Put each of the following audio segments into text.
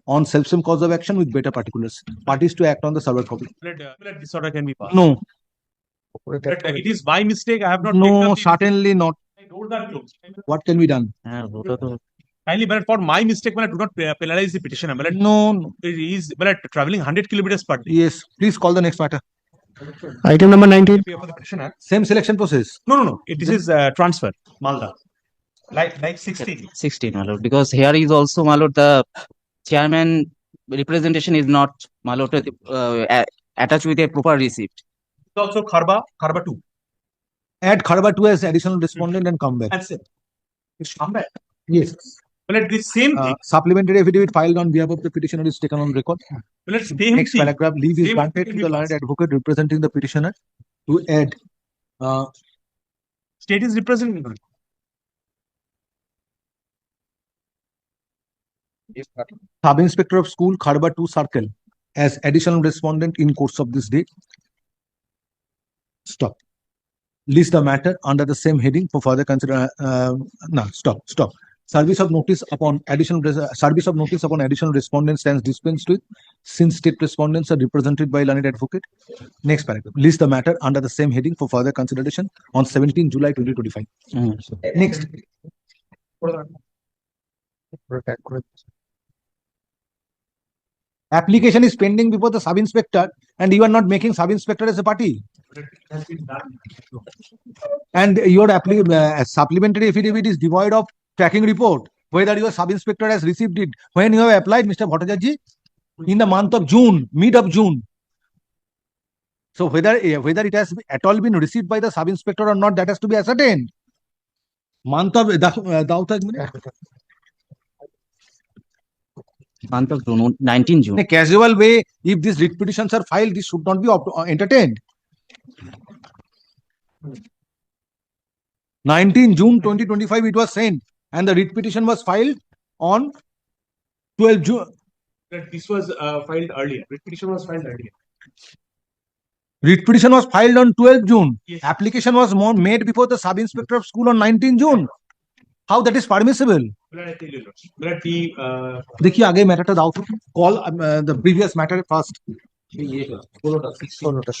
on self-same cause of action with better particulars. Parties to act on the server copy. This order can be passed. No, It is my mistake. I have not taken no, up the certainly not. road that close. What can be done? Kindly, but for my mistake, do not penalize the petitioner. No. It is traveling 100 kilometers per day. Yes. Please call the next matter. Item number 19. For the petitioner. Same selection process. No. This is transfer. Malda. Like 16. 16, my lord, because here is also, my lord, the chairman representation is not, my lord, attached with a proper receipt. Also Kharba 2. Add Kharba 2 as additional respondent and come back. That's it. It's come back. Yes. Well, at the same thing. Supplementary affidavit filed on behalf of the petitioner is taken on record. Well, it's same Next thing. paragraph, leave is Same granted thing to the we learned advocate representing the petitioner to add State is representing. Sub-Inspector of School, Kharba 2 Circle, as additional respondent in course of this day. Stop. List the matter under the same heading for further consider. Stop. Service of notice upon additional respondent stands dispensed with since state respondents are represented by learned advocate. Next paragraph. List the matter under the same heading for further consideration on 17 July 2025. Next. Application is pending before the sub-inspector and you are not making sub-inspector as a party. And your supplementary affidavit is devoid of tracking report, whether your sub-inspector has received it. When you have applied, Mr. Bhattacharya, in the month of June, mid of June. So whether it has at all been received by the sub-inspector or not, that has to be ascertained. Month of Month of June, 19 June. In a casual way, if these writ petitions are filed, this should not be entertained. 19 June 2025, it was sent, and the writ petition was filed on 12 June. This was filed earlier. Writ petition was filed earlier. Writ petition was filed on 12 June. Yes. Application was made before the sub-inspector of school on 19 June. How that is permissible? देखिए आगे matter टा दाओ तो call the previous matter first. 16টা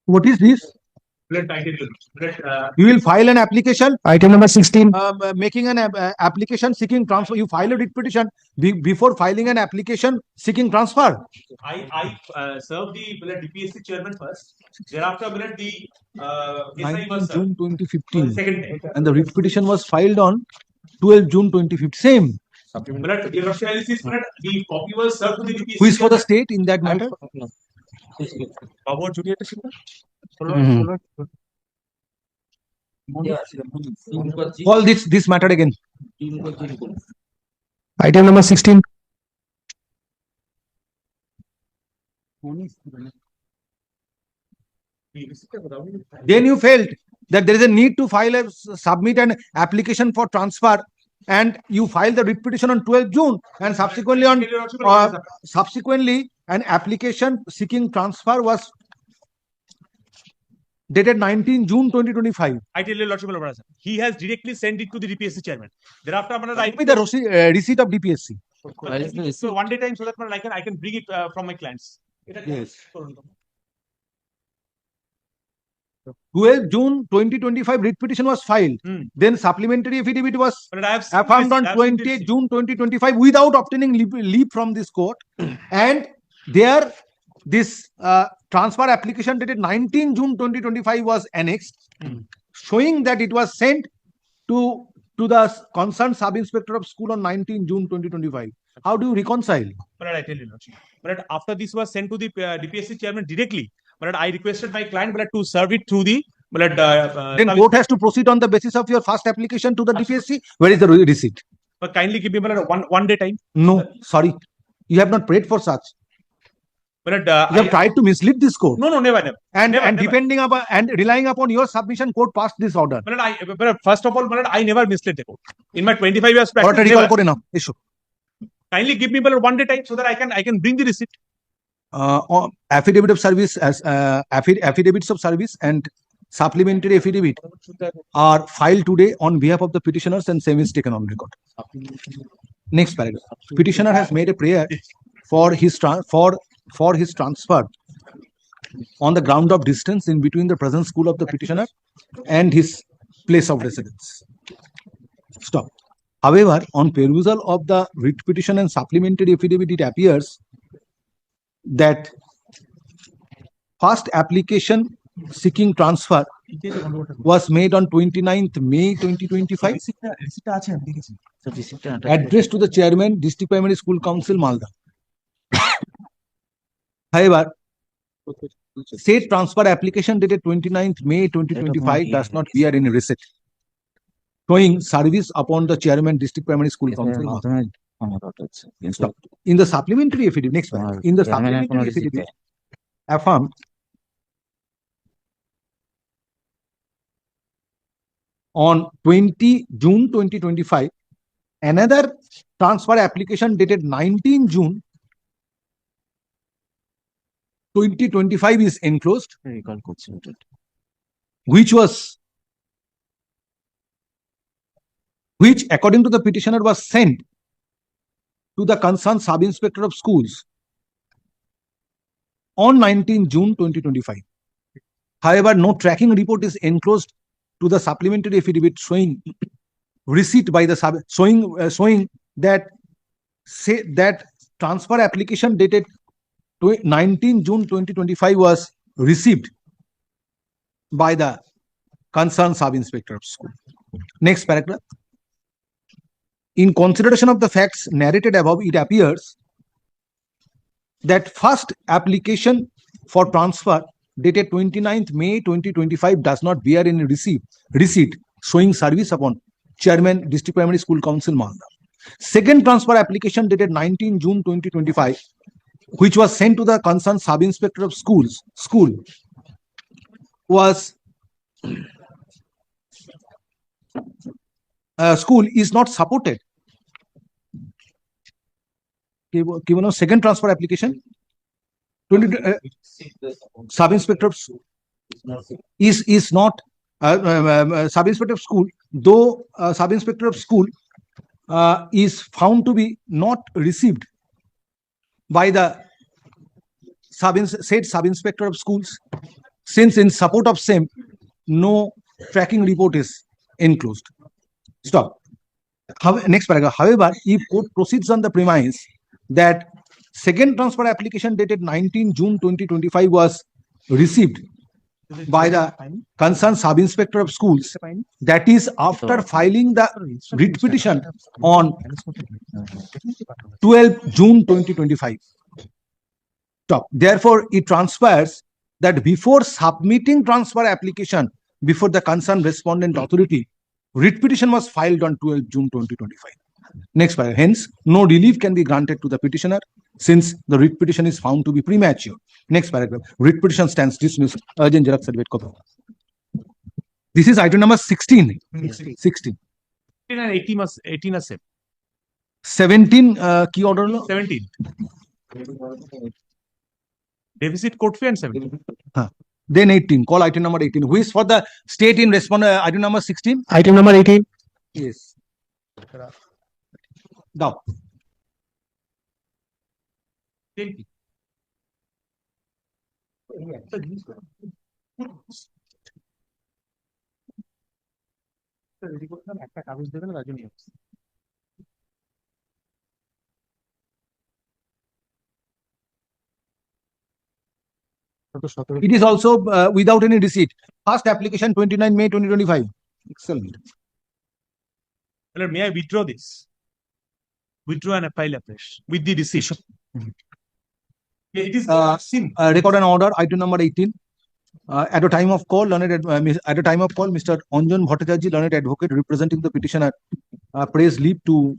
What is this? You will file an application. Item number 16. Making an application seeking transfer. You file a writ petition before filing an application seeking transfer. I served the DPSC chairman first. Thereafter, the 19 June 2015. second day. And the writ petition was filed on 12 June 2015. Same. The copy was served to the DPSC. Who is for the state in that matter? About Juliet. Call this matter again. Item number 16. Then you felt that there is a need to submit an application for transfer, and you filed the writ petition on 12 June, and subsequently an application seeking transfer was dated 19 June 2025. I tell you, Lordship, he has directly sent it to the DPSC chairman. Thereafter, Give me the receipt of DPSC. So one day time so that I can bring it from my clients. Yes. 12 June 2025 writ petition was filed. Then supplementary affidavit was affirmed on 20 June 2025 without obtaining leave from this court. And there this transfer application dated 19 June 2025 was annexed, showing that it was sent to the concerned sub-inspector of school on 19 June 2025. How do you reconcile? But I tell you, but after this was sent to the DPSC chairman directly, but I requested my client to serve it through the. Then court has to proceed on the basis of your first application to the DPSC. Where is the receipt? But kindly give me one day time. No, sorry, you have not prayed for such. But you have tried to mislead this court. No, never. And depending upon and relying upon your submission, court passed this order. But first of all, I never misled the court. In my 25 years practice, issue. Kindly give me one day time so that I can bring the receipt. Affidavit of service as affidavits of service and supplementary affidavit are filed today on behalf of the petitioners and same is taken on record. Next paragraph. Petitioner has made a prayer for his transfer on the ground of distance in between the present school of the petitioner and his place of residence. Stop. However, on perusal of the writ petition and supplementary affidavit, it appears that first application seeking transfer was made on 29th May 2025, addressed to the chairman, District Primary School Council, Malda. However, said transfer application dated 29th May 2025 does not bear any receipt showing service upon the chairman, District Primary School Council, Malda. Stop. In the supplementary affidavit, next one. In the supplementary affidavit, affirmed on 20 June 2025, another transfer application dated 19 June 2025 is enclosed, which according to the petitioner was sent to the concerned sub-inspector of schools on 19 June 2025. However, no tracking report is enclosed to the supplementary affidavit showing receipt by the showing that transfer application dated 19 June 2025 was received by the concerned sub-inspector of school. Next paragraph. In consideration of the facts narrated above, it appears that first application for transfer dated 29th May 2025 does not bear any receipt showing service upon chairman, District Primary School Council, Malda. Second transfer application dated 19 June 2025, which was sent to the concerned sub-inspector of school is not supported. Second transfer application sub-inspector of is not sub-inspector of school, though sub-inspector of school is found to be not received by the said sub-inspector of schools, since in support of same no tracking report is enclosed. Stop. Next paragraph. However, if court proceeds on the premise that second transfer application dated 19 June 2025 was received by the concerned sub-inspector of schools, that is after filing the writ petition on 12 June 2025. Stop. Therefore, it transfers that before submitting transfer application before the concerned respondent authority, writ petition was filed on 12 June 2025. Next paragraph. Hence, no relief can be granted to the petitioner since the writ petition is found to be premature. Next paragraph. Writ petition stands dismissed. Urgent xerox certificate copy. This is item number 16. 16. and 18 are same. 17 key order law. 17. Deficit court fee and 17. Then 18. Call item number 18. Who is for the state in response? Item number 16. Item number 18. Yes. Now. It is also without any receipt. First application 29 May 2025. Excellent. Well, may I withdraw this? Withdraw and file afresh with the decision. It is record an order. Item number 18. At a time of call, Mr. Anjan Bhattacharjee, learned advocate representing the petitioner, prays leave to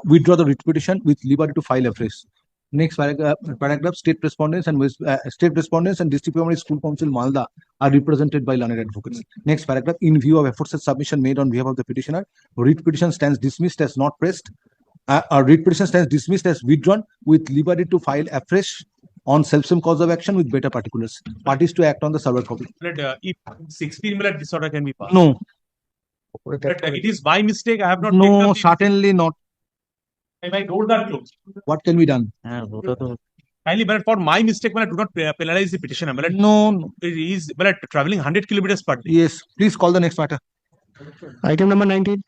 withdraw the writ petition with liberty to file afresh. Next paragraph. State respondents and District Primary School Council, Malda, are represented by learned advocates. Next paragraph. In view of aforesaid submission made on behalf of the petitioner, writ petition stands dismissed as not pressed. Writ petition stands dismissed as withdrawn with liberty to file afresh on self-same cause of action with better particulars. Parties to act on the server copy. If 16 disorder can be passed. No, It is by mistake. I have not. taken no, the- certainly not. My doors are closed. What can be done? Kindly, but for my mistake, do not penalize the petitioner. No, no. It is traveling 100 kilometers per day. Yes, please call the next matter. Item number 19.